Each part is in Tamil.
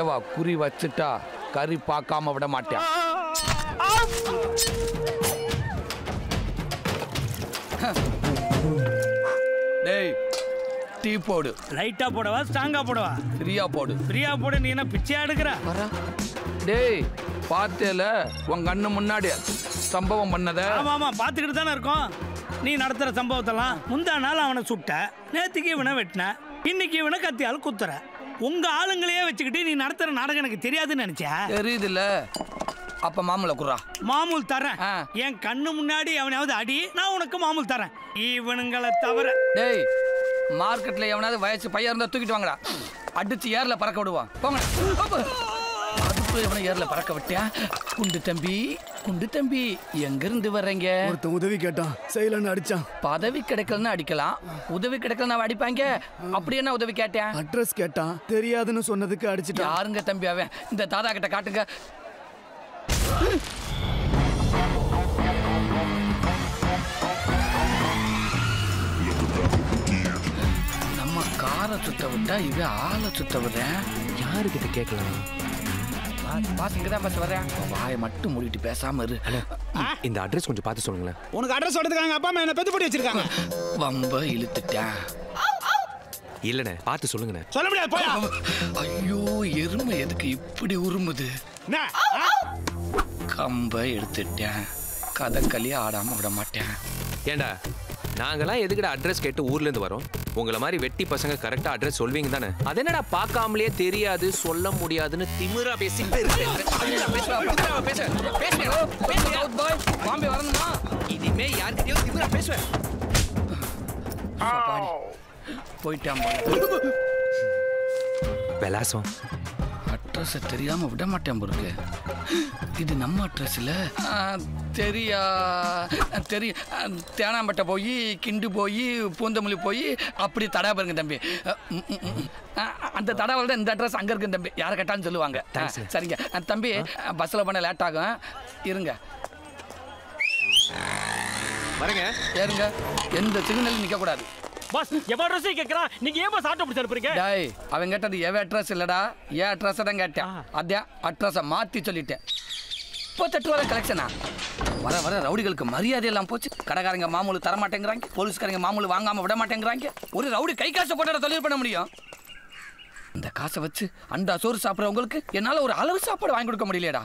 தேவா குறி வச்சுட்டா கறி பார்க்காம விட மாட்டேன். டேய் டீ போடு. லைட்டா போடவா ஸ்ட்ராங்கா போடவா? ஃப்ரீயா போடு. ஃப்ரீயா போடு. நீ என்ன பிச்சையா எடுக்கிற? டேய் பார்த்தேல உன் கண்ணு முன்னாடி சம்பவம் பண்ணத. ஆமா பார்த்துக்கிட்டு தானே இருக்கோம். நீ நடத்துற சம்பவத்தெல்லாம் முந்தா நாள் அவனை சுட்ட, நேற்றுக்கு இவனை வெட்டின, இன்னைக்கு இவனை கத்தியால் குத்துற. உங்க ஆளுங்களையே வச்சுக்கிட்டு நீ நடத்துற நாடகம் எனக்கு தெரியாதுன்னு நினைச்சா? தெரியுதுல்ல. அப்ப மாமூல குறா. மாமூல் தரேன். என் கண்ணு முன்னாடி அவனாவது அடி, நான் உனக்கு மாமூல் தரேன். இவனுங்களை தவிர டேய் மார்க்கெட்ல எவனாவது வயசு பையன் இருந்தா தூக்கிட்டு வாங்கடா. அடிச்சு ஏர்ல பறக்க விடுவான். போங்க. அதுக்கு எவனை ஏர்ல பறக்க விட்டியா? குண்டு தம்பி குண்டு தம்பி எங்க இருந்து வர்றீங்க? ஒருத்தன் உதவி கேட்டான், செய்யலன்னு அடிச்சான். பதவி கிடைக்கலன்னு அடிக்கலாம், உதவி கிடைக்கலன்னு அடிப்பாங்க. அப்படி என்ன உதவி கேட்டேன்? அட்ரஸ் கேட்டான், தெரியாதுன்னு சொன்னதுக்கு அடிச்சுட்டான். யாருங்க தம்பி அவன்? இந்த தாதா கிட்ட காட்டுங்க. நம்ம காரை சுத்த விட்டா இது ஆளை சுத்த விடுறேன். யாருக்கிட்ட கேட்கலாம்? பாஸ் இங்கதான் பாஸ் வரேன். வாயை மட்டும் மூடிட்டு பேசாம இரு. இந்த அட்ரஸ் கொஞ்சம் பார்த்து சொல்லுங்களேன். உனக்கு அட்ரஸ் சொல்றதுக்காக அப்பா அம்மா என்ன பெத்து போட்டு வச்சிருக்காங்க. வம்ப இழுத்துட்டேன். இல்லண்ணே பார்த்து சொல்லுங்கண்ணே. சொல்ல முடியாது போயா. ஐயோ எருமை எதுக்கு இப்படி உருமுது? கம்ப எடுத்துட்டேன். கதக்களியே ஆடாம விட மாட்டேன். ஏண்டா நாங்கெல்லாம் எதுக்கிட்ட அட்ரஸ் கேட்டு ஊர்ல இருந்து வரோம்? உங்களை மாதிரி வெட்டி பசங்க கரெக்டா அட்ரஸ் சொல்வீங்க தானே? அது என்னடா பார்க்காமலே தெரியாது சொல்ல முடியாதுன்னு திமிரா பேசி இனிமே யார்கிட்டயும் திமிரா பேசுவேன். போயிட்டான் விலாசம் அட்ரஸ் தெரியாம விட மாட்டேன் பொருக்கு. இது நம்ம அட்ரஸ் இல்ல. தெரியும் தேனாம்பட்டை போய் கிண்டு போய் பூந்தமல்லி போய் அப்படி தடா பாருங்க தம்பி. அந்த தடாவில் தான் இந்த அட்ரஸ் அங்க இருக்கு தம்பி. யாரை கேட்டாலும் சொல்லுவாங்க. சரிங்க தம்பி, பஸ்ல பண்ண லேட் ஆகும், இருங்க. வரங்க ஏறுங்க. எந்த சிக்னலும் நிக்க கூடாது. பாஸ் எவ அட்ரஸ் கேக்குறான்? நீங்க ஏன் பாஸ் ஆட்டோ பிடிச்சு அனுப்புறீங்க? டேய் அவன் கேட்டது எவ அட்ரஸ் இல்லடா, ஏன் அட்ரஸ் தான் கேட்டேன். அதான் அட்ரஸை மாத்தி சொல்லிட்டேன். இப்போ 38 ரூபா கலெக்ஷனா? வர வர ரவுடிகளுக்கு மரியாதை எல்லாம் போச்சு. கடைக்காரங்க மாமூலு தர மாட்டேங்கிறாங்க, போலீஸ்காரங்க மாமூலு வாங்காம விட மாட்டேங்கிறாங்க. ஒரு ரவுடி கை காசை போட்டாட தொழில் பண்ண முடியும். இந்த காசை வச்சு அண்டா சோறு சாப்பிட்றவங்களுக்கு என்னால ஒரு அளவு சாப்பாடு வாங்கி கொடுக்க முடியலடா.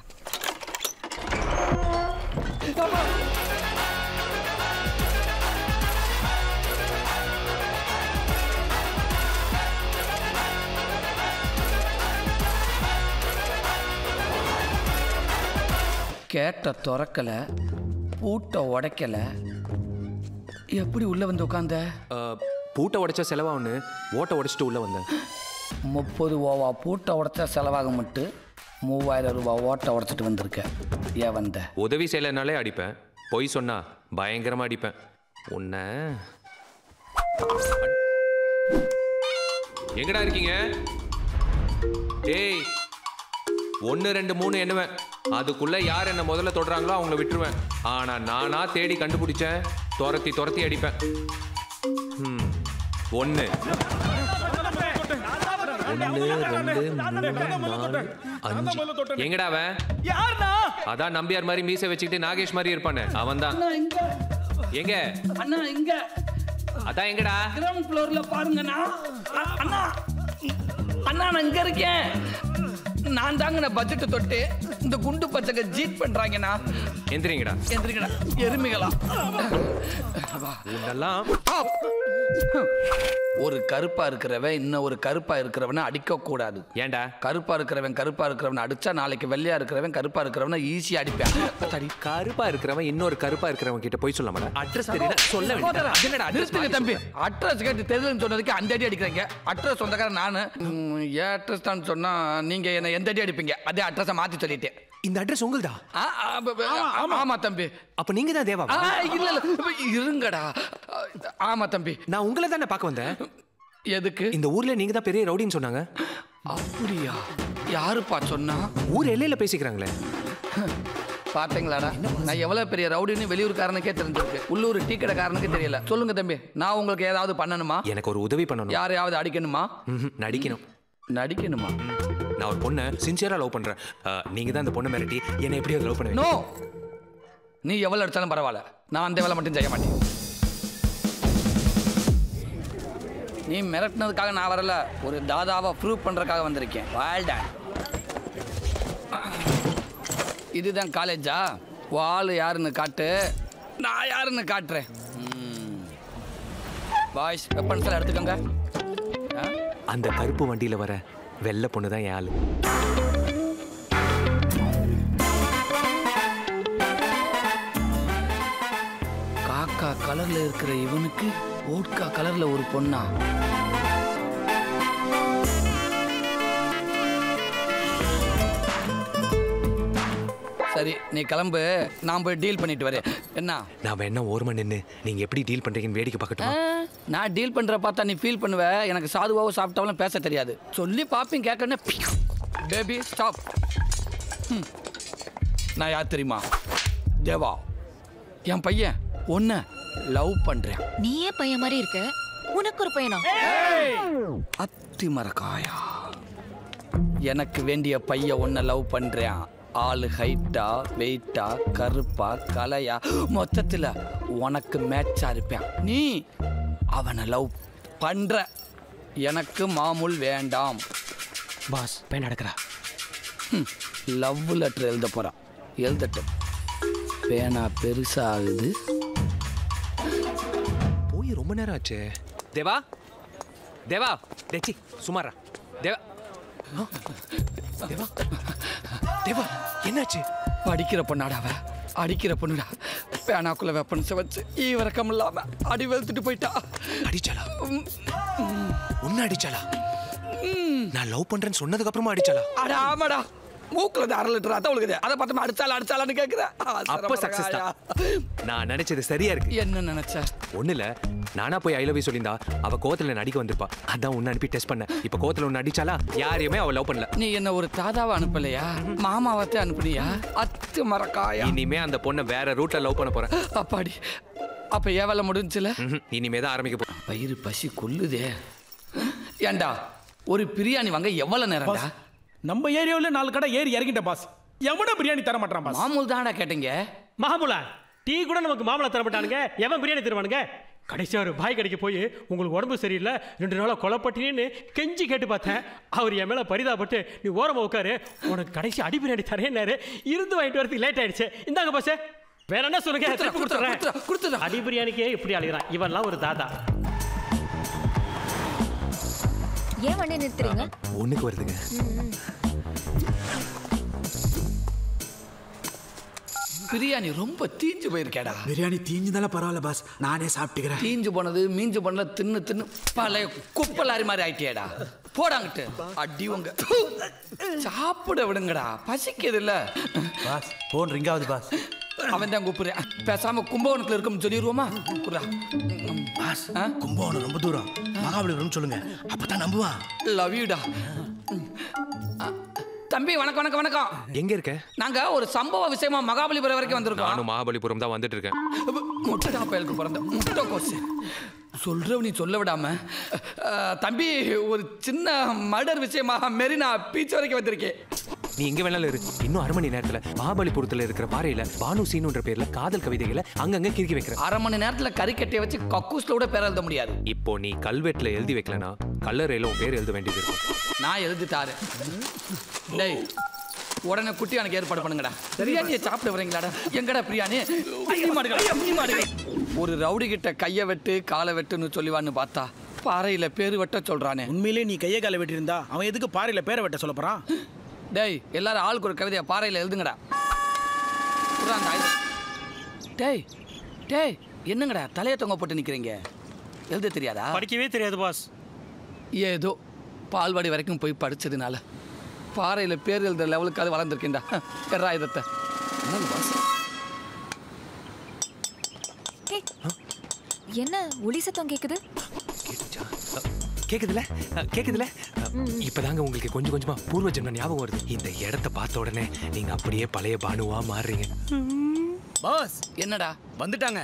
கேட்ட திறக்கல, பூட்டை உடைக்கல, எப்படி உள்ள வந்து உட்காந்த? பூட்டை உடைச்சா செலவாகுன்னு ஓட்டை உடைச்சிட்டு உள்ள வந்தேன். 30 ரூபா பூட்டை உடைச்சா செலவாக மட்டும் 3000 ரூபா ஓட்டை உடைச்சிட்டு வந்திருக்க. ஏன் வந்த? உதவி செய்யலைனாலே அடிப்பேன், பொய் சொன்னா பயங்கரமா அடிப்பேன். உன்னை எங்கடா இருக்கீங்க? ஏய் 1 2 3 எண்ணுவேன். அதுக்குள்ள யார் என்ன முதல்ல தொடுறாங்களோ அவங்கள விட்டுருவேன். ஆனா நானா தேடி கண்டுபிடிச்சேன், துரத்தி துரத்தி அடிப்பேன். 1 2 3 4 5. எங்கடா அவன்? அதான் நம்பியார் மாதிரி மீசை வச்சுக்கிட்டு நாகேஷ் மாதிரி இருப்பானே, அவன் தான். எங்க அண்ணா? இங்க அதான். எங்கடா? கிரவுண்ட் ஃப்ளோர்ல பாருங்கண்ணா. அண்ணா அண்ணா நான் இங்க இருக்கேன். நான் தாங்க பட்ஜெட் தொட்டு இந்த குண்டு பச்சை ஜீட் பண்றாங்கண்ணா. எந்திரிங்கடா. எந்திரிங்கடா எருமைகளா. இதெல்லாம் ஒரு கருப்பா இருக்கிறவன் இன்னும் ஒரு கருப்பா இருக்கிறவனை அடிக்க கூடாது. ஏண்டா? கருப்பா இருக்கிறவன் அடிச்சா நாளைக்கு வெள்ளையா இருக்கிறவன் கருப்பா இருக்கிறவனை ஈஸியா அடிப்பேன். சரி, கருப்பா இருக்கிறவன் இன்னொரு கருப்பா இருக்கிறவன் கிட்ட போய் சொல்ல மாட்டேன். அட்ரஸ் தெரியல சொல்ல வேண்டியது தம்பி. அட்ரஸ் கேட்டு தெரியலன்னு சொன்னதுக்கு அந்த அடி அடிக்கிறீங்க. அட்ரஸ் சொந்தக்காரன் நானு. ஏன் அட்ரஸ் தான் சொன்னா நீங்க என்ன எந்த அடி அடிப்பீங்க? அதே அட்ரஸை மாத்தி சொல்லிட்டேன். இந்த அட்ரஸ் உங்களுதா? ஆமா தம்பி. அப்ப நீங்க தான் தேவா? இல்ல இருங்கடா. ஆமா தம்பி. நான் உங்களை தானே பார்க்க வந்தேன். எதுக்கு? இந்த ஊர்ல நீங்க தான் பெரிய ரவுடின்னு சொன்னாங்க. அப்படியா? யாருப்பா சொன்னா? ஊர் எல்லையில பேசிக்கிறாங்களே. பாத்தீங்களாடா, நான் எவ்வளவு பெரிய ரவுடின்னு வெளியூர்காரனுக்கே தெரிஞ்சிருக்கு, உள்ளூர் டீ கடைக்காரனுக்கு தெரியல. சொல்லுங்க தம்பி, நான் உங்களுக்கு ஏதாவது பண்ணணுமா? எனக்கு ஒரு உதவி பண்ணணும். யாரையாவது அடிக்கணுமா? நடிக்கணும். நடிக்கணுமா? நான் ஒரு பொண்ணை சின்சியரா லவ் பண்றேன். நீங்க தான் அந்த பொண்ணை மிரட்டி என்னை எப்படியோ லவ் பண்ணுவீங்க. நோ, நீ எவ்வளவு எடுத்தாலும் பரவாயில்ல, நான் அந்த வேலை மட்டும் செய்ய மாட்டேன். நீ மிரட்டினதுக்காக நான் வரல, ஒரு தாதாவை ப்ரூவ் பண்றதுக்காக வந்திருக்கேன். வாழ்டா, இதுதான் காலேஜா? வாள் யாருன்னு காட்டு, நான் யாருன்னு காட்டுறேன். பாய்ஸ் வெப்பன்ஸ் எல்லாம் எடுத்துக்கோங்க. அந்த கருப்பு வண்டியில வர வெள்ளை பொண்ணு தான் என் ஆளு. காக்கா கலர்ல இருக்கிற இவனுக்கு ஓட்கா கலர்ல ஒரு பொண்ணா? சரி, நீ கிளம்பு, நான் போய் டீல் பண்ணிட்டு வரேன். என்ன நான் என்ன ஓரமா நின்று நீங்க எப்படி டீல் பண்றீங்கன்னு வேடிக்கை பார்க்கட்டுமா? நான் டீல் பண்ற பார்த்தா நீ ஃபீல் பண்ணுவ. எனக்கு சாதுவாவோ சாப்பிட்டாலும் பேச தெரியாது. சொல்லி பாப்பேன், கேட்கணும். Baby stop. நான் யார் தெரியுமா? தேவா, என் பையன் ஒன்ன லவ் பண்றேன். நீயே பையன் மாதிரி இருக்க, உனக்கு ஒரு பையனா? அத்தி மரக்காயா, எனக்கு வேண்டிய பையன் ஒன்ன லவ் பண்றேன். ஆளு ஹைட்டா, வெயிட்டா, கருப்பா, கலையா, மொத்தத்துல உனக்கு மேட்சா இருப்பேன். நீ அவனை லவ் பண்ற. எனக்கு மாமூல் வேண்டாம். பாஸ் பையன் நடக்கிறா. லவ் லெட்டர் எழுத போறான். எழுதட்டும். பேனா பெருசாகுது. போய் ரொம்ப நேரம் ஆச்சு. தேவா, தேவா, டேச்சி சுமாரா. தேவா, தேவா, தேவா, என்னாச்சு? படிக்கிற பொண்ணாடாவ, அடிக்கிற பொண்ணுடா. பேனாக்குள்ள வெப்பன்ஸை வச்சு ஈவரக்கம் இல்லாம அடி வெளுத்துட்டு போயிட்டா. அடிச்சாளா? உன்ன அடிச்சாளா? நான் லவ் பண்றேன்னு சொன்னதுக்கு அப்புறமா அடிச்சாளா? அட ஆமாடா, மூக்குல இருந்து 1/2 லிட்டர் ரத்தம் ஒழுகுது. அதை பார்த்து அடிச்சாலான்னு கேட்குறேன். அப்ப சக்சஸ் தான். நான் நினைச்சது சரியா இருக்கு. என்ன நினைச்ச? ஒண்ணுல நானா போய் ஐ லவ் யூ சொல்லியிருந்தா அவ கோவத்துல நடிக்க வந்திருப்பா. அதான் உன்னை அனுப்பி டெஸ்ட் பண்ண. இப்ப கோவத்துல ஒன்னு அடிச்சாலா? யாரையுமே அவ லவ் பண்ணல. நீ என்ன ஒரு தாதாவை அனுப்பலையா? மாமாவத்தை அனுப்புனியா? அத்து மரக்காயா. இனிமே அந்த பொண்ணை வேற ரூட்ல லவ் பண்ண போறேன். அப்பாடி, அப்ப ஏன் வேலை முடிஞ்சுல? இனிமே தான் ஆரம்பிக்க போறேன். வயிறு பசி கொல்லுதே. ஏண்டா, ஒரு பிரியாணி வாங்க எவ்வளவு நேரம்டா? நம்ம ஏரியாவில் 4 கடை ஏறி இறங்கிட்ட பாஸ். எவன பிரியாணி தர மாட்டான் பாஸ். மாமூல் தானடா கேட்டீங்க. மகாபுலா டீ கூட நமக்கு மாமலை தர மாட்டானுங்க, எவன் பிரியாணி தருவானுங்க? கடைசியாக ஒரு பாய் கடைக்கு போய் உங்களுக்கு உடம்பு சரியில்லை 2 நாளாக கொலைப்பட்டினு கெஞ்சி கேட்டு பார்த்தேன். அவர் என் மேலே பரிதாபப்பட்டு நீ ஓரமாக உட்காரு, உனக்கு கடைசி அடி பிரியாணி தரேன்னாரு. இருந்து வாங்கிட்டு வரதுக்கு லேட் ஆயிடுச்சு. இந்தாங்க பாஸ், வேற என்ன சொல்லுங்க, கொடுத்துறேன். அடி பிரியாணிக்கே இப்படி அழுகிறான் இவன்லாம் ஒரு தாதா. ஏன் வண்டி நிறுத்துறீங்க? ஒண்ணுக்கு வருதுங்க. பிரியாணி ரொம்ப தீஞ்சு போயிருக்கேடா. பிரியாணி தீஞ்சுதால பரவாயில்ல பாஸ், நானே சாப்பிட்டுக்கிறேன். தீஞ்சு போனது மீஞ்சு போனல தின்னு தின்னு பழைய குப்பலாரி மாதிரி ஆயிட்டியேடா. போடாங்கிட்டு அடி உங்க. சாப்பிட விடுங்கடா, பசிக்குது இல்ல பாஸ். போன் ரிங் ஆகுது பாஸ். அவன் தான் கூப்பிடுறேன். பேசாம கும்பகோணத்துல இருக்கும்னு சொல்லிடுவோமா? பாஸ், கும்பகோணம் ரொம்ப தூரம், மகாபலிபுரம் சொல்லுங்க, அப்பதான் நம்புவான். லவ் யூடா. தம்பி வணக்கம் வணக்கம் வணக்கம். எங்க இருக்க? நாங்க ஒரு சம்பவ விஷயமா மகாபலிபுரம் வரைக்கும் வந்திருக்கோம். நானும் மகாபலிபுரம் தான் வந்துட்டு இருக்கேன். முட்டை பயலுக்கு பிறந்த முட்டை கோசு சொல்றவ நீ சொல்ல விடாம. தம்பி, ஒரு சின்ன மர்டர் விஷயமா மெரினா பீச் வரைக்கும் வந்திருக்கேன். நீ எங்க வேணாலும் இரு. இன்னும் 1/2 மணி நேரத்துல மகாபலிபுரத்துல இருக்கிற பாறையில பானு சீனுன்ற பேர்ல காதல் கவிதைகளை அங்கங்க கிறுக்கி வைக்கிறேன். 1/2 மணி நேரத்துல கறிக்கட்டையை வச்சு கக்கூஸ்ல கூட பேர் எழுத முடியாது. இப்போ நீ கல்வெட்டுல எழுதி வைக்கலனா கல்லறையில உன் பேர் எழுத வேண்டியது இருக்கும். நான் எழுதிட்டாரு. டேய், உடனே குட்டி எனக்கு ஏற்பாடு பண்ணுங்கடா. பிரியாணியை சாப்பிட வரீங்களாடா? எங்கடா பிரியாணி? ஒரு ரவுடி கிட்ட கையை வெட்டு காலை வெட்டுன்னு சொல்லிவான்னு பார்த்தா பாறையில பேரு வெட்ட சொல்றானே. உண்மையிலே நீ கையை காலை வெட்டியிருந்தா அவன் எதுக்கு பாறையில பேரை வெட்ட சொல்ல போறான்? டேய், எல்லாரும் ஆளுக்கு ஒரு கவிதையை பாறையில எழுதுங்கடா. டேய் டேய், என்னங்கடா தலையை தொங்க போட்டு நிக்கிறீங்க? எழுத தெரியாதா? படிக்கவே தெரியாது பாஸ். ஏதோ பால்வாடி வரைக்கும் போய் படிச்சதுனால பாறையில பேர் எழுதுற லெவலுக்கு அது வளர்ந்துருக்கேன்டா. எறா இதத்தை. என்ன ஒலி சத்தம் கேக்குது? கேக்குதுல கேக்குதுல? இப்பதாங்க உங்களுக்கு கொஞ்சம் கொஞ்சமா பூர்வ ஜென்ம ஞாபகம் வருது. இந்த இடத்தை பார்த்த உடனே நீங்க அப்படியே பழைய பானுவா மாறுறீங்க. பாஸ், என்னடா வந்துட்டாங்க?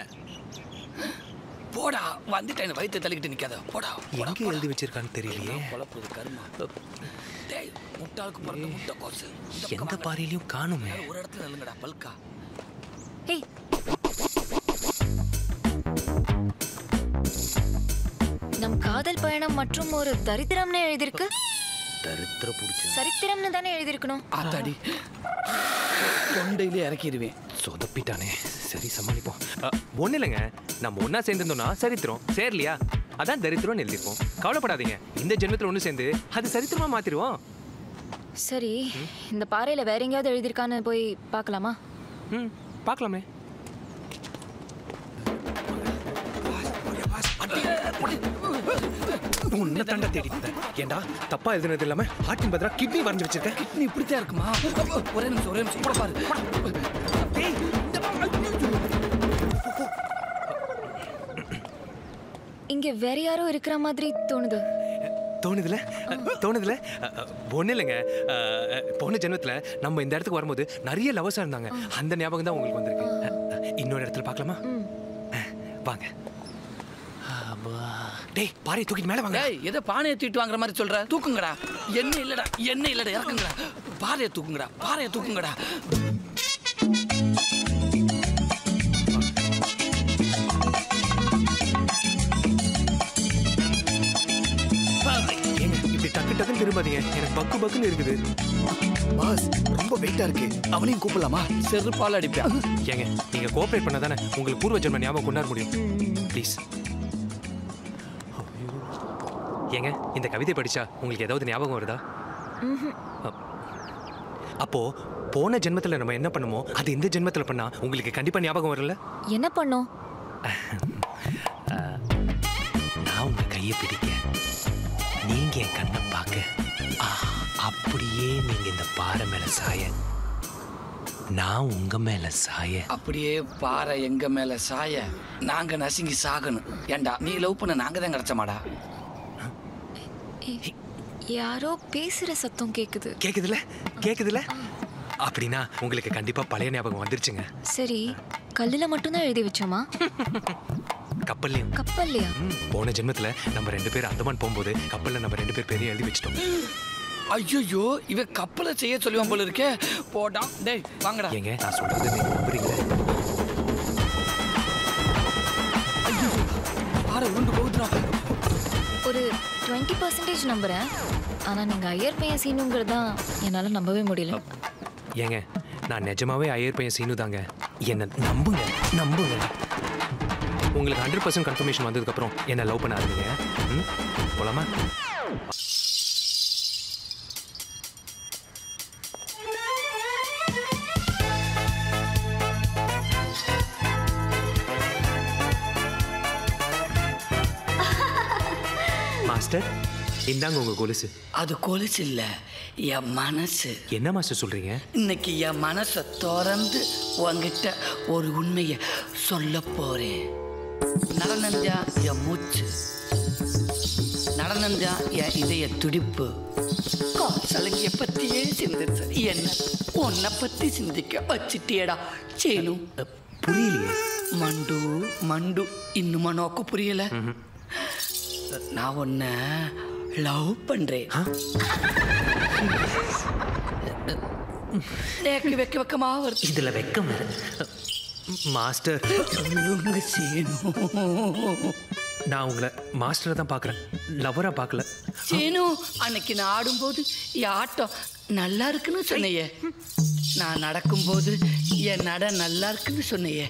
போடா, வந்துட்டேன். வயிற்று தள்ளிக்கிட்டு நிக்காத. போடா. எங்க எழுதி வச்சிருக்கான்னு தெரியலையே. குழப்பது கர்மா. டேய் முட்டாளுக்கு பிறந்த முட்டை கோசு. எந்த பாறையிலையும் காணுமே. ஒரு இடத்துல நில்லுங்கடா பல்கா. ஏய் நம் காதல் பயணம் மற்றும் ஒரு தரித்திரம்னு எழுதிருக்கு. தரித்திர புடிச்சு சரித்திரம்னு தானே எழுதிருக்கணும். ஆத்தாடி தொண்டையிலே இறக்கிடுவேன். சொதப்பிட்டானே. சரி சமாளிப்போம். ஒன்றும் இல்லைங்க, நம்ம ஒன்றா சேர்ந்துருந்தோம்னா சரித்திரம், சேரலையா அதான் தரித்திரம்னு எழுதிருப்போம். கவலைப்படாதீங்க, இந்த ஜென்மத்தில் ஒன்று சேர்ந்து அது சரித்திரமாக மாற்றிடுவோம். சரி, இந்த பாறையில வேற எங்கேயாவது எழுதிருக்கான்னு போய் பார்க்கலாமா? பார்க்கலாமே. உன்னை தண்டை தேடிட்டு ஏண்டா தப்பா எழுதுனது இல்லாம ஹார்ட்டின் பதிலா கிட்னி வரைஞ்சு வச்சிருக்கேன். கிட்னி இப்படித்தான் இருக்குமா? ஒரே நிமிஷம் கூட பாரு. இங்க வேற யாரோ இருக்கிற மாதிரி தோணுது. தோணுதுல ஒன்றும் இல்லைங்க. போன ஜென்மத்தில் நம்ம இந்த இடத்துக்கு வரும்போது நிறைய லவர்ஸாக இருந்தாங்க. அந்த ஞாபகம் தான் உங்களுக்கு வந்திருக்கு. இன்னொரு இடத்துல பார்க்கலாமா? வாங்க. டேய் பாறை தூக்கிட்டு மேலே வாங்க. டேய் ஏதோ பானையை தூக்கிட்டு வாங்குற மாதிரி சொல்ற. தூக்குங்கடா. என்ன இல்லடா இறக்குங்கடா. பாறையை தூக்குங்கடா. ஏங்க இப்படி டக்குன்னு திரும்பாதீங்க, எனக்கு பக்குன்னு இருக்குது. பாஸ் ரொம்ப வெயிட்டா இருக்கு, அவனையும் கூப்பிடலாமா? செருப்பால் அடிப்பேன். ஏங்க நீங்க கோஆபரேட் பண்ணா தானே உங்களுக்கு பூர்வ ஜென்ம ஞாபகம் கொண்டாட முடியும். ப்ளீஸ். ஏங்க இந்த கவிதை படிச்சா உங்களுக்கு ஏதாவது ஞாபகம் வருதா? அப்போ போன ஜென்மத்தில் நம்ம என்ன பண்ணுமோ அது இந்த ஜென்மத்தில் பண்ணா உங்களுக்கு கண்டிப்பா ஞாபகம் வரல? என்ன பண்ணோம்? நான் உங்க கையை பிடிக்க, நீங்க என் கண்ணை பார்க்க, அப்படியே நீங்க இந்த பாறை மேல சாய, நான் உங்க மேல சாய, அப்படியே பாறை எங்க மேல சாய, நாங்க நசுங்கி சாகணும். ஏண்டா நீ லவ் பண்ண நாங்க தான் கிடைச்சமாடா. யாரோ பேசுற சத்தம் கேக்குதுல? அப்படின்னா உங்களுக்கு கண்டிப்பா பழைய ஞாபகம் வந்துருச்சுங்க. சரி, கல்லுல மட்டும்தான் எழுதி வச்சோமா? கப்பல்லையா? போன ஜென்மத்துல நம்ம 2 பேர் அந்தமான் போகும்போது கப்பல்ல நம்ம 2 பேர் பேரையும் எழுதி வச்சிட்டோம். ஐயோ இவ கப்பலை செய்ய சொல்லுவான் போல இருக்கே. போடா. டேய் வாங்கடா. ஏங்க நான் சொல்றது நீங்க நம்புறீங்களா? ஐயோ பாறை உண்டு போகுதுடா. ஒரு 20% நம்புறேன். ஆனா நீங்க ஐயர் பையன் சீனுங்கிறது தான் என்னால நம்பவே முடியல. ஏங்க நான் நிஜமாவே ஐயர் பையன் சீனு தாங்க. என்ன நம்புங்க. உங்களுக்கு 100% கன்ஃபர்மேஷன் வந்ததுக்கு அப்புறம் என்ன லவ் பண்ண ஆரம்பிங்க. போலாமா? மாஸ்டர் இந்தாங்க உங்க கொலுசு. அது கொலுசு இல்ல, என் மனசு. என்ன மாஸ்டர் சொல்றீங்க? இன்னைக்கு என் மனசை திறந்து உன்கிட்ட ஒரு உண்மையை சொல்ல போறேன். நடனஞ்சா என் மூச்சு, நடனஞ்சா என் இதய துடிப்பு. சலங்கிய பத்தியே சிந்திச்சு என்ன உன்னை பத்தி சிந்திக்க வச்சுட்டியடா சேனு. புரியலையே. மண்டு இன்னுமா நோக்க புரியல? நான் உன்னை லவ் பண்றேன். வெக்கமா வருது. இதுல வெக்கம் மாஸ்டர். நான் உங்களை மாஸ்டரை தான் பார்க்குறேன், லவ்வரா பார்க்கல. சேனு அன்னைக்கு நான் ஆடும்போது என் ஆட்டம் நல்லா இருக்குன்னு சொன்னையே. நான் நடக்கும்போது என் நட நல்லா இருக்குன்னு சொன்னையே.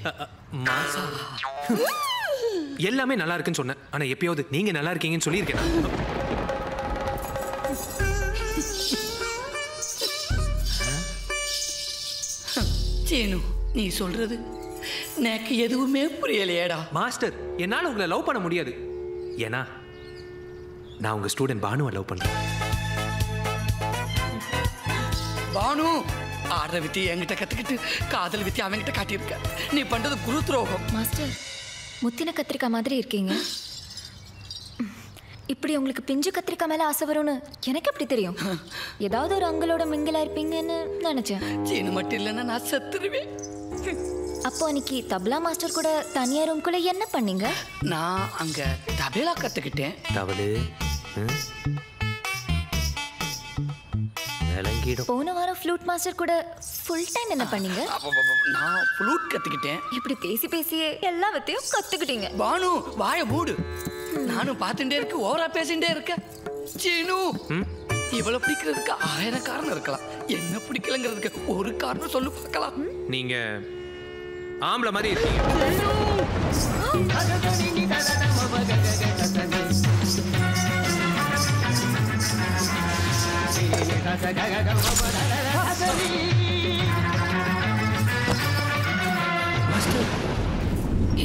எல்லாமே நல்லா இருக்குன்னு சொன்னேன். ஆனா எப்பயாவது நீங்க நல்லா இருக்கீங்கன்னு சொல்லியிருக்கேன். சேனு நீ சொல்றது எனக்கு எதுவுமே புரியலையேடா. மாஸ்டர் என்னால உங்களை லவ் பண்ண முடியாது. ஏன்னா நான் உங்க ஸ்டூடெண்ட் பானுவை லவ் பண்றேன். பானு ஆடுற வித்தி என்கிட்ட கத்துக்கிட்டு காதல் வித்தி அவன்கிட்ட காட்டியிருக்க. நீ பண்றது குரு துரோகம். மாஸ்டர் முத்தின கத்திரிக்காய் மாதிரி இருக்கீங்க. இப்படி உங்களுக்கு பிஞ்சு கத்திரிக்காய் மேல ஆசை வரும்னு எனக்கு எப்படி தெரியும்? ஏதாவது ஒரு அங்களோட மிங்கிலா இருப்பீங்கன்னு நினைச்சேன். சீனு மட்டும் இல்லைன்னா நான் செத்துருவேன். அப்போ அன்னைக்கு தபலா மாஸ்டர் கூட தனியா ரூம்குள்ள என்ன பண்ணீங்க? நான் அங்க தபேலா கத்துக்கிட்டேன். தவளு பழகிடும். போன வாரம் ஃப்ளூட் மாஸ்டர் கூட ஃபுல் டைம் என்ன பண்ணீங்க? நான் ஃப்ளூட் கத்துக்கிட்டேன். இப்படி பேசி பேசியே எல்லாத்தையும் கத்துக்கிட்டீங்க. பானு வாய மூடு. நானும் பார்த்துட்டே இருக்கு, ஓவரா பேசிட்டே இருக்க. சீனு இவ்வளவு பிடிக்கிறதுக்கு 1000 காரணம் இருக்கலாம். என்ன பிடிக்கலங்கிறதுக்கு ஒரு காரணம் சொல்லு பார்க்கலாம். நீங்க ஆம்பளை மாதிரி இருக்கீங்க.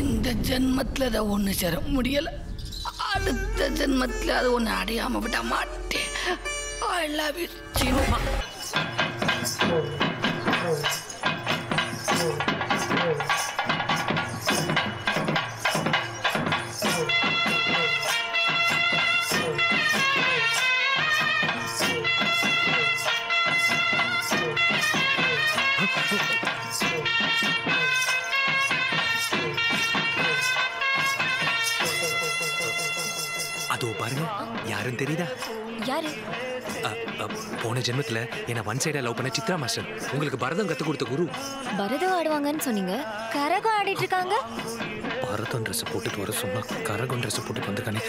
இந்த ஜென்மத்துல அதை ஒண்ணு சேர முடியல. அடுத்த ஜென்மத்துல அதை ஒண்ணு அடையாம விட மாட்டேன். I love you, Seenu. அதோ பாருங்க, யாருன்னு தெரியுதா? யாரு? போன ஜென்மத்துல என்ன ஒன் சைடா லவ் பண்ண சித்ரா மாஸ்டர். உங்களுக்கு பரதம் கத்து கொடுத்த குரு. பரதம் ஆடுவாங்கன்னு சொன்னீங்க, கரகம் ஆடிட்டு இருக்காங்க. பரதம் ட்ரெஸ் போட்டுட்டு வர சொன்னா கரகம் ட்ரெஸ் போட்டுட்டு வந்திருக்கானே.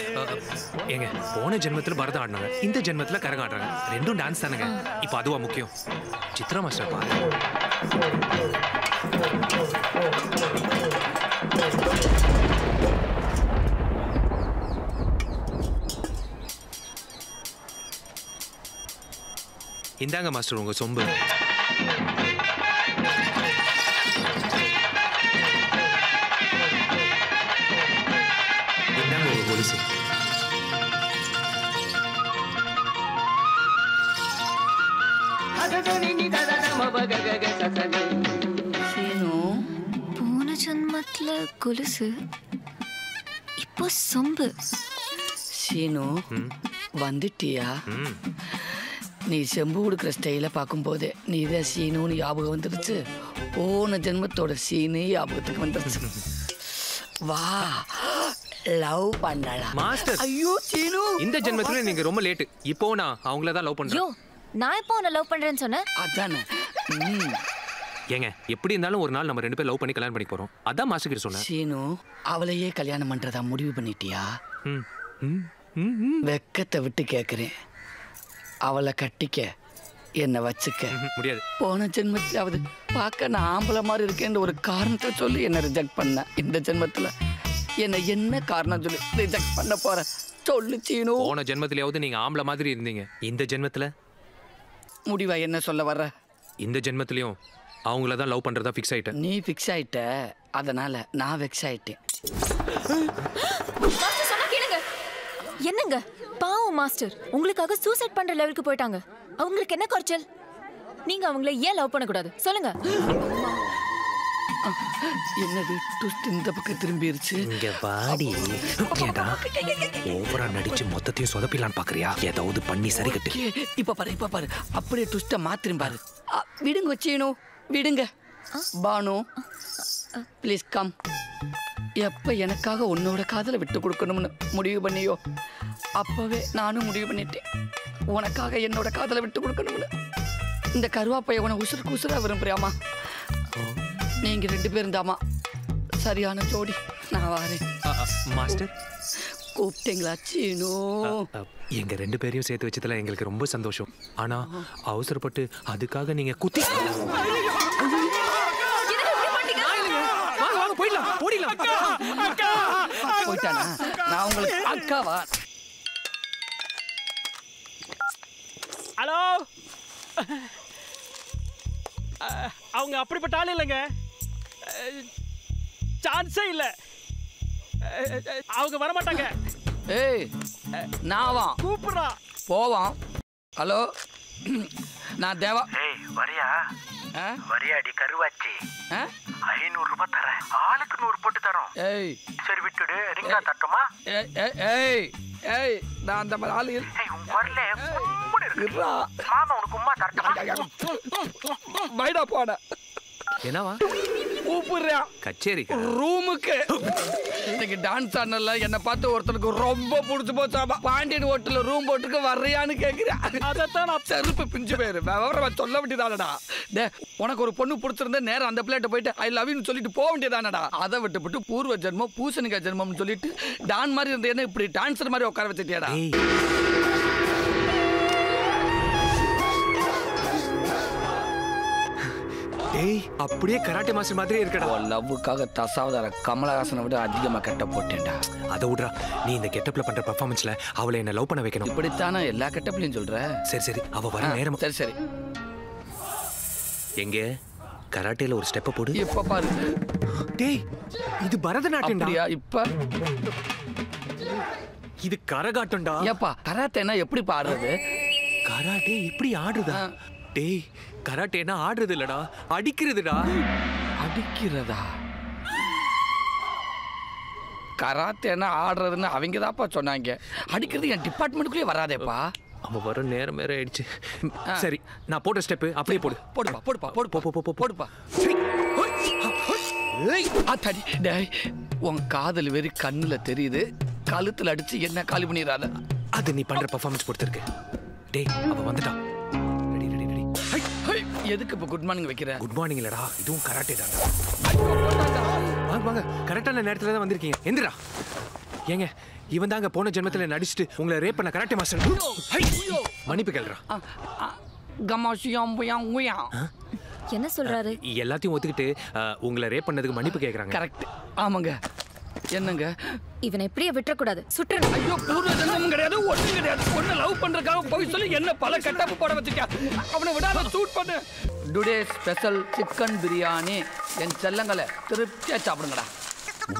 ஏங்க, போன ஜென்மத்துல பரதம் ஆடினாங்க, இந்த ஜென்மத்துல கரகம் ஆடுறாங்க. ரெண்டும் டான்ஸ் தானுங்க. இப்போ அதுவா முக்கியம்? சித்ரா மாஸ்டர் பாரு. இந்தாங்க மாஸ்டர் உங்க சொம்பு. இந்தாங்க உங்க கொலுசு. போன ஜென்மத்துல கொலுசு, இப்போ சொம்பு. சீனு வந்துட்டியா? நீ செம்பு கொடுக்குற ஸ்டைல பார்க்கும்போது நீ தான் சீனுன்னு ஞாபகம் வந்துருச்சு. போன ஜென்மத்தோட சீனு ஞாபகத்துக்கு வந்துருச்சு. வா, லவ் பண்ணலாம் மாஸ்டர். ஐயோ சீனு, இந்த ஜென்மத்துல நீங்க ரொம்ப லேட். இப்போ நான் அவங்கள தான் லவ் பண்றேன். நான் இப்போ உன்னை லவ் பண்றேன்னு சொன்னேன். அதானே. ஏங்க, எப்படி இருந்தாலும் ஒரு நாள் நம்ம 2 பேரும் லவ் பண்ணி கல்யாணம் பண்ணி போறோம். அதான் மாஸ்டர் கிட்ட சொன்னேன். சீனு, அவளையே கல்யாணம் பண்றதா முடிவு பண்ணிட்டியா? வெக்கத்தை விட்டு கேக்குறேன். அவளை கட்டிக்க, என்னை வச்சுக்க. முடியாது. போன ஜென்மத்திலாவது பார்க்க நான் ஆம்பளை மாதிரி இருக்கேன்னு ஒரு காரணத்தை சொல்லி என்னை ரிஜெக்ட் பண்ண. இந்த ஜென்மத்துல என்னை என்ன காரணம் சொல்லி ரிஜெக்ட் பண்ண போற? சொல்லு சீனு. போன ஜென்மத்திலாவது நீங்க ஆம்பளை மாதிரி இருந்தீங்க. இந்த ஜென்மத்துல முடிவா என்ன சொல்ல வர்ற? இந்த ஜென்மத்திலயும் அவங்கள தான் லவ் பண்றதா ஃபிக்ஸ் ஆயிட்டேன். நீ ஃபிக்ஸ் ஆயிட்ட, அதனால நான் வெக்ஸ் ஆயிட்டேன். என்னங்க பாவம் மாஸ்டர், உங்களுக்காக சூசைட் பண்ற லெவலுக்கு போயிட்டாங்க. அவங்களுக்கு என்ன குறைச்சல்? நீங்க அவங்கள ஏன் லவ் பண்ணக்கூடாது சொல்லுங்க. என்னது ட்விஸ்ட் இந்த பக்கம் திரும்பிருச்சு? இங்க வாடி. ஏடா ஓவரா நடிச்சு மொத்தத்தையும் சொதப்பிடலான்னு பாக்குறியா? ஏதாவது பண்ணி சரி கட்டு. இப்ப பாரு அப்படியே ட்விஸ்ட மாத்திரும் பாரு. விடுங்க சீனு, விடுங்க. Bhanu please come. எப்ப எனக்காக உன்னோட காதலை விட்டு கொடுக்கணும்னு முடிவு பண்ணியோ, அப்பவே நானும் முடிவு பண்ணிட்டேன் உனக்காக என்னோட காதலை விட்டு கொடுக்கணும்னு. இந்த கருவாப்பைய உன உசுருக்கு உசுரா விரும்புறியாமா? நீங்க 2 பேரும் தாமா சரியான ஜோடி. நான் வாரேன். மாஸ்டர் கூப்பிட்டீங்களா சீனு? எங்க 2 பேரையும் சேர்த்து வச்சதுல எங்களுக்கு ரொம்ப சந்தோஷம். ஆனா அவசரப்பட்டு அதுக்காக நீங்க குத்தி போயிட்டானா? நான் உங்களுக்கு அக்காவா? ஹலோ, அவங்க அப்படிப்பட்ட ஆள் இல்லைங்க. சான்ஸே இல்லை. அவங்க வரமாட்டாங்க. ஏய், நான் வா கூப்பிடுறா போவான். ஹலோ, நான் தேவா. ஏய் வரியா? வரியாடி கருவாச்சி. 500 ரூபாய் தரேன், ஆளுக்கு 100 போட்டு தரோம். ஏய் சரி விட்டுடு, ரிங்கா தட்டுமா? ஏய் ஏய், நான் அந்த மாதிரி ஆளு ஏய், உன் குரல்ல கும்முன்னு இருக்கு. மாமா உனக்கு உம்மா தரட்டுமா? பைடா போட. என்னவா? கூப்பிடுறா கச்சேரிக்கா ரூமுக்கு. இன்னைக்கு டான்ஸ் ஆடல என்ன பார்த்து ஒருத்தனுக்கு ரொம்ப பிடிச்சு போச்சாமா. பாண்டியன் ஹோட்டல்ல ரூம் போட்டுக்கு வர்றியான்னு கேக்குறேன். அதைத்தான் நான் செருப்பு பிஞ்சு போயிரு விவரமா சொல்ல வேண்டியதானடா. டே உனக்கு ஒரு பொண்ணு பிடிச்சிருந்தா நேரம் அந்த பிள்ளைகிட்ட போயிட்டு ஐ லவ் யூன்னு சொல்லிட்டு போக வேண்டியதானடா. அதை விட்டு பூர்வ ஜென்மம் பூசணிக்கா ஜென்மம்னு சொல்லிட்டு டான் மாதிரி இருந்த என்ன இப்படி டான்ஸர் மாதிரி உட்கார வச்சுட்டியாடா. டேய் அப்படியே கராட்டே மாஸ்டர் மாதிரியே இருக்கடா. லவ்வுக்காக தசாவதார கமலஹாசனை விட அதிகமா கெட்ட போட்டேன்டா. அதை விட்றா, நீ இந்த கெட்டப்ல பண்ற பெர்ஃபார்மன்ஸ்ல அவளை என்ன லவ் பண்ண வைக்கணும். இப்படித்தானே எல்லா கெட்டப்லையும் சொல்ற. சரி அவ வர நேரம். சரி எங்க கராட்டேல ஒரு ஸ்டெப் போடு. இப்ப பாரு. டேய் இது பரதநாட்டியம்டா. இப்ப இது கரகாட்டம்டா. ஏப்பா கராட்டேனா எப்படி பாடுறது? கராட்டே இப்படி ஆடுறதா? டேய் கராட்டேனா ஆடுறது இல்லடா, அடிக்கிறதுடா. அடிக்கிறதா? கராத்தேனா ஆடுறதுன்னு அவங்க தான்ப்பா சொன்னாங்க. அடிக்கிறது என் டிபார்ட்மெண்ட்டுக்குள்ளே வராதேப்பா. அவன் வர நேரம் வேற ஆயிடுச்சு. சரி நான் போட்ட ஸ்டெப் அப்படியே போடு. போடுப்பா. டேய் உன் காதல் வெறி கண்ணுல தெரியுது. கழுத்துல அடிச்சு என்ன காலி பண்ணிடாத. அது நீ பண்ற பெர்ஃபார்மன்ஸ் பொறுத்திருக்கு. டேய் அவ வந்துட்டான். எதுக்கு இப்ப குட் மார்னிங் வைக்கிற? குட் மார்னிங் இல்லடா, இதுவும் கராட்டே தான். வாங்க கரெக்டான நேரத்துல தான் வந்திருக்கீங்க. எந்திரா. ஏங்க இவன் தாங்க போன ஜென்மத்துல நடிச்சிட்டு உங்களை ரேப் பண்ண கராட்டே மாஸ்டர். மன்னிப்பு கேளுடா. என்ன சொல்றாரு? எல்லாத்தையும் ஒத்துக்கிட்டு உங்களை ரேப் பண்ணதுக்கு மன்னிப்பு கேக்குறாங்க. கரெக்ட். ஆமாங்க. என்னங்க இவனை இப்படியே விட்டுறக்கூடாது, சுற்றணும். ஐயோ பூர்வ ஜென்மம் கிடையாது, ஒண்ணும் கிடையாது. ஒண்ணு லவ் பண்றதுக்காக போய் சொல்லி என்ன பல கட்டப்பு போட வச்சிருக்க. அவனை விடாத ஷூட் பண்ணு. Today special chicken biryani. என் செல்லங்களை திருப்தியா சாப்பிடுங்கடா.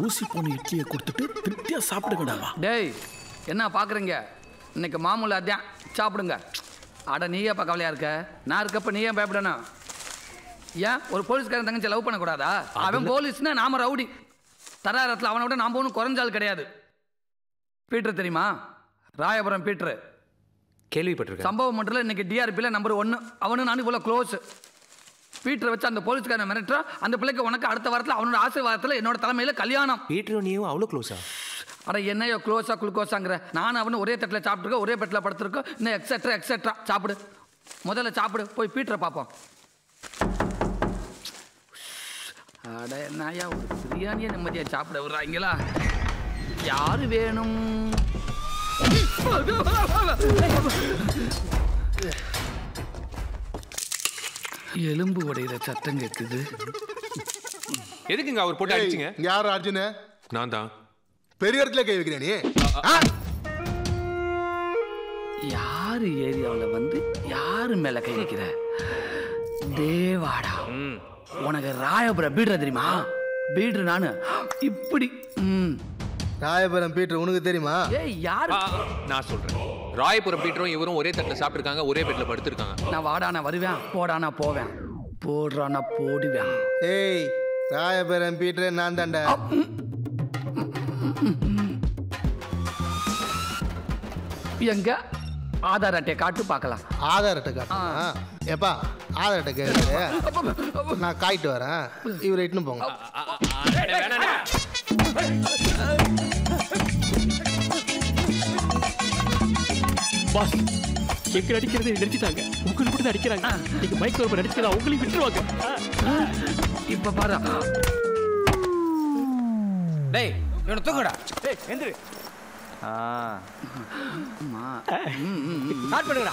ஊசி போன இட்லியை கொடுத்துட்டு திருப்தியா சாப்பிடுங்கடாவா. டேய் என்ன பாக்குறீங்க? இன்னைக்கு மாமூல அதான் சாப்பிடுங்க. அட நீயே கவலையா இருக்க, நான் இருக்கப்ப நீ ஏன் பயப்படணும்? ஏன் ஒரு போலீஸ்காரன் தங்கச்சி லவ் பண்ணக்கூடாதா? அவன் போலீஸ்னா நாம ரவுடி. தராரத்தில் அவனை விட நாம் ஒன்றும் குறைஞ்சால் கிடையாது. பீட்ரு தெரியுமா? ராயபுரம் பீட்ரு. கேள்விப்பட்டிருக்கேன். சம்பவம் மட்டும் இல்லை, இன்னைக்கு டிஆர்பியில் நம்பர் 1. அவனு நானும் இவ்வளோ க்ளோஸ். பீட்டரை வச்சு அந்த போலீஸ்காரனை மிரட்டுறா. அந்த பிள்ளைக்கு உனக்கு அடுத்த வாரத்தில் அவனோட ஆசீர்வாதத்தில் என்னோட தலைமையில் கல்யாணம். பீட்ரு நீயும் அவ்வளோ க்ளோஸா? அட என்னையோ க்ளோஸா குளுக்கோஸாங்கிற. நானும் அவனு ஒரே தட்டில் சாப்பிட்ருக்கோம், ஒரே பெட்டில் படுத்துருக்கோம். இன்னும் எக்ஸெட்ரா. சாப்பிடு, முதல்ல சாப்பிடு. போய் பீட்டரை பார்ப்போம். அட என்னையா ஒரு பிரியாணியை நிம்மதியாக சாப்பிட விடுறாங்களா? யாரு வேணும்? எலும்பு உடையிற சத்தம் கேட்குது. எதுக்குங்க அவர் போட்டு அடிச்சிங்க? யார் அர்ஜுன? நான் தான். பெரிய இடத்துல கை வைக்கிறேன் நீ. யாரு ஏரியாவில் வந்து யாரு மேல கை வைக்கிற? தேவாடா. உனக்கு ராயபுரம் பீட்ரு தெரியுமா? பீட்ரு நானு இப்படி. ராயபுரம் பீட்ரு உனக்கு தெரியுமா? ஏய் யாரு? நான் சொல்றேன். ராயபுரம் பீட்ரும் இவரும் ஒரே தட்டில் சாப்பிட்டுருக்காங்க, ஒரே பெட்டில் படுத்திருக்காங்க. நான் வாடானா வருவேன், போடானா போவேன், போடுறானா போடுவேன். ஏய் ராயபுரம் பீட்ரு நான் தாண்டா. எங்க ஆதார் அட்டையை காட்டு பார்க்கலாம். ஆதார் அட்டை காட்டு. ஏப்பா ஆதார் அட்டை கேட்குறாரு. நான் காய்ட்டு வரேன், இவரை இட்டுன்னு போங்க. பாஸ் எங்க அடிக்கிறது நிறுத்திட்டாங்க, உங்களுக்கு கூட அடிக்கிறாங்க. நீங்க மைக் ஓவர் அடிச்சுக்கலாம், உங்களையும் விட்டுருவாங்க. இப்ப பாரு. டேய் இவனை தூக்குடா. டேய் எந்திரு. ஸ்டார்ட் பண்ணுடா.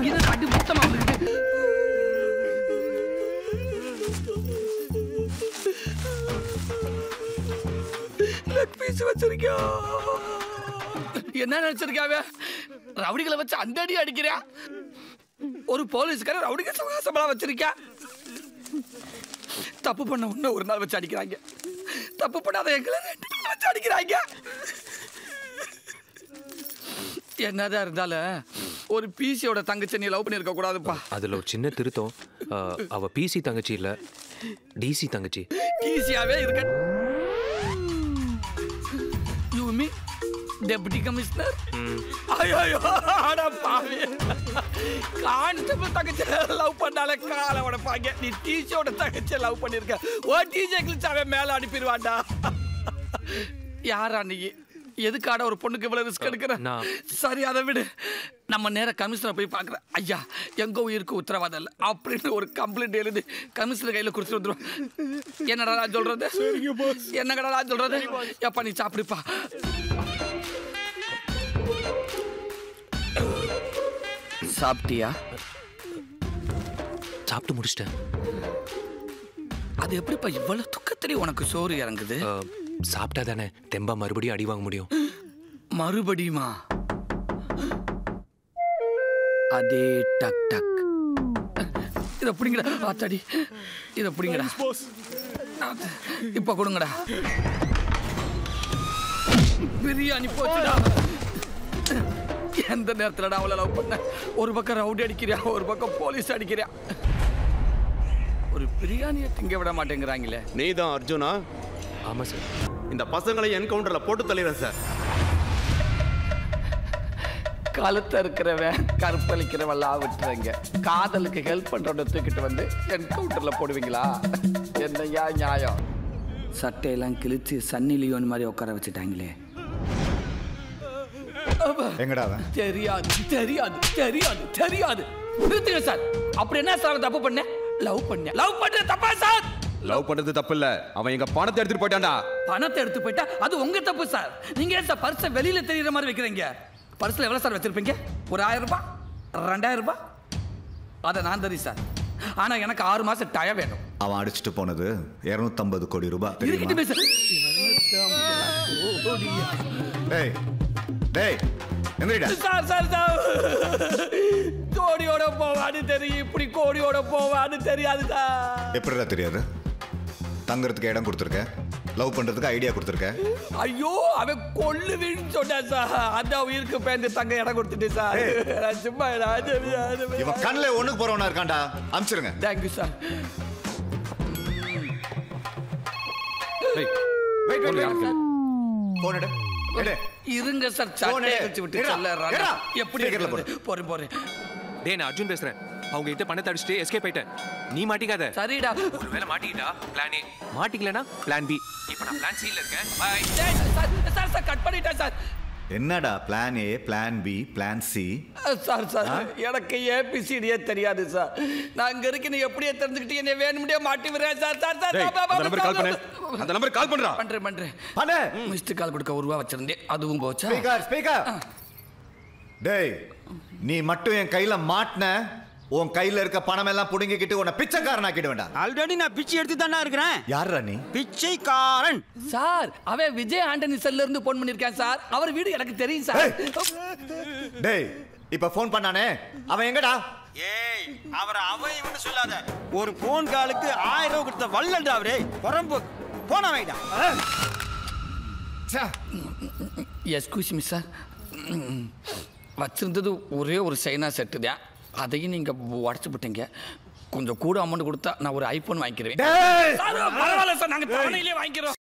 இது அடி மொத்தமா இருக்கு. லெக் பீஸ் வச்சிருக்கியா? என்ன நினைச்சிருக்காவ? ரவுடிகளை வச்சு அந்த அடி அடிக்கிறா. ஒரு போலீஸ்காரர் ரவுடிக சமகாசமா வச்சிருக்கா. தப்பு பண்ண ஒண்ணு ஒரு நாள் வச்சு அடிக்கிறாங்க, தப்பு பண்ணாத எங்களை 2 நாள் வச்சு அடிக்கிறாங்க. என்னதான் இருந்தாலும் ஒரு பிசியோட தங்கச்சி நீ லவ் பண்ணிருக்க கூடாதுப்பா. அதுல ஒரு சின்ன திருத்தம். அவ பிசி தங்கச்சி இல்ல, டிசி தங்கச்சி. ஈஸியாவே இருக்க. You mean deputy commissioner? ஐயோ அட பாவி. கான்ஸ்டபிள் தங்கச்சி லவ் பண்ணாலே காலை உடைப்பாங்க. நீ டீச்சரோட தகச்ச லவ் பண்ணிருக்க. ஓ டீச்சை கிழிச்சு அவன் மேல அனுப்பிடுவான்டா. யாரா நீ? எதுக்காட ஒரு பொண்ணுக்கு இவ்வளவு ரிஸ்க் எடுக்கிற? சரி அதை விடு. நம்ம நேரம் கமிஷனர் போய் பார்க்குறேன். ஐயா எங்க உயிருக்கு உத்தரவாதம் இல்லை அப்படின்னு ஒரு கம்ப்ளைண்ட் எழுதி கமிஷனர் கையில் கொடுத்துட்டு வந்துடும். என்னடா நான் சொல்றது? என்னங்கடா நான் சொல்றது? எப்பா நீ சாப்பிடுப்பா. சாப்பிட்டியா? சாப்பிட்டு முடிச்சிட்டேன். அது எப்படிப்பா இவ்வளவு துக்கத்திலே உனக்கு சோறு இறங்குது? சாப்பிட்டா தானே தெம்பா மறுபடியும் அடி வாங்க முடியும். மறுபடியுமா? அதே டக் டக். இதை பிடிங்கடா. ஆத்தாடி இதை பிடிங்கடா. இப்ப கொடுங்கடா. பிரியாணி போச்சுடா. எந்த நேரத்துலடா அவளை லவ் பண்ண? ஒரு பக்கம் ரவுடி அடிக்கிறியா, ஒரு பக்கம் போலீஸ் அடிக்கிறியா. ஒரு பிரியாணியை திங்க விட மாட்டேங்கிறாங்களே. நீ தான் அர்ஜுனா? ஆமா சார். இந்த பசங்களை என்கவுண்டர்ல போட்டு தள்ளிடுறேன் சார். கழுத்த இருக்கிறவன் கற்பழிக்கிறவெல்லாம் விட்டுறங்க. காதலுக்கு ஹெல்ப் பண்றவனை தூக்கிட்டு வந்து என்கவுண்டர்ல போடுவீங்களா? என்னையா நியாயம்? சட்டையெல்லாம் கிழிச்சு சன்னி லியோன் மாதிரி உட்கார வச்சுட்டாங்களே. எங்கடா? தெரியாது தெரியாது தெரியாது தெரியாது. நிறுத்துங்க சார். அப்படி என்ன சார் தப்பு பண்ண? லவ் பண்ண தப்பா சார்? லவ் பண்றது தப்பு இல்ல. அவன் எங்க பணத்தை எடுத்துட்டு போயிட்டான்டா. பணத்தை எடுத்து போயிட்டா அது உங்க தப்பு சார். நீங்க ஏன் சார் பர்ஸை வெளியில தெரியுற மாதிரி வைக்கிறீங்க? பர்ஸ்ல எவ்வளவு சார் வச்சிருப்பீங்க? ஒரு 1000 ரூபாய், 2000 ரூபாய்? அதை நான் தெரியும் சார். ஆனா எனக்கு 6 மாசம் டயம் வேணும். அவன் அடிச்சுட்டு போனது 250 கோடி ரூபாய். கோடியோட போவான்னு தெரியும், இப்படி கோடியோட போவான்னு தெரியாது சார். எப்படிடா தெரியாது? தங்கறதுக்கு இடம் கொடுத்துருக்க, லவ் பண்றதுக்கு ஐடியா கொடுத்துருக்க. ஐயோ அவன் கொல்லுவின்னு சொன்னான் சார். அந்த உயிருக்கு பேருந்து தங்க இடம் கொடுத்துட்டு சார். சும்மா இவன் கண்ணில் ஒண்ணுக்கு போறவனா இருக்கான்டா. அனுப்பிச்சிருங்க. Thank you sir. இருங்க சார். சட்டையை வச்சு விட்டு சொல்ல எப்படி போறேன் போறேன். டேய் நான் அர்ஜுன் பேசுறேன். அவங்க கிட்ட பணத்தை அடிச்சுட்டு எஸ்கேப் ஆயிட்டேன். நீ மாட்டிக்காத. சரிடா. ஒருவேளை மாட்டிக்கிட்டா பிளான் ஏ, மாட்டிக்கலனா பிளான் பி. இப்போ நான் பிளான் சில இருக்கேன். பை. சார் சார் கட் பண்ணிட்டேன் சார். என்னடா plan A, plan B, plan C? Sir sir எனக்கு ஏபிசிடியே தெரியாது சார். நான் இங்க இருக்கேன் எப்படியே தெரிஞ்சுக்கிட்டு என்ன வேணும்னே மாட்டி விடுறேன் சார். சார் சார் அந்த நம்பருக்கு கால் பண்ணு. அந்த நம்பருக்கு கால் பண்றா. பண்றேன். மிஸ்டு கால் கொடுக்க 1 ரூபா வச்சிருந்தேன். அதுவும் போச்சா? ஸ்பீக்கர். டேய் நீ மட்டும் என் கையில மாட்டின, உன் கையில இருக்க பணம் எல்லாம் புடுங்கிக்கிட்டு உன்னை பிச்சைக்காரன் ஆக்கிட வேண்டாம். ஆல்ரெடி நான் பிச்சை எடுத்து தானே இருக்கிறேன். யாரா நீ? பிச்சைக்காரன் சார். அவன் விஜய் ஆண்டனி செல்ல இருந்து போன் பண்ணிருக்கான் சார். அவர் வீடு எனக்கு தெரியும் சார். டேய் இப்ப போன் பண்ணானே அவன் எங்கடா? ஏய் அவன் இவன்னு சொல்லாத. ஒரு போன் காலுக்கு 1000 ரூபாய் கொடுத்த வல்லடா அவரே. பரம்பு போன வைடா. Excuse me sir. வச்சிருந்தது ஒரே ஒரு சைனா செட்டு தான். அதையும் நீங்க உடச்சு விட்டீங்க. கொஞ்சம் கூட அமௌண்ட் கொடுத்தா நான் ஒரு ஐபோன் வாங்கிக்கிறேன். பரவாயில்ல சார், நாங்க தவணையிலே வாங்கிக்கிறோம்.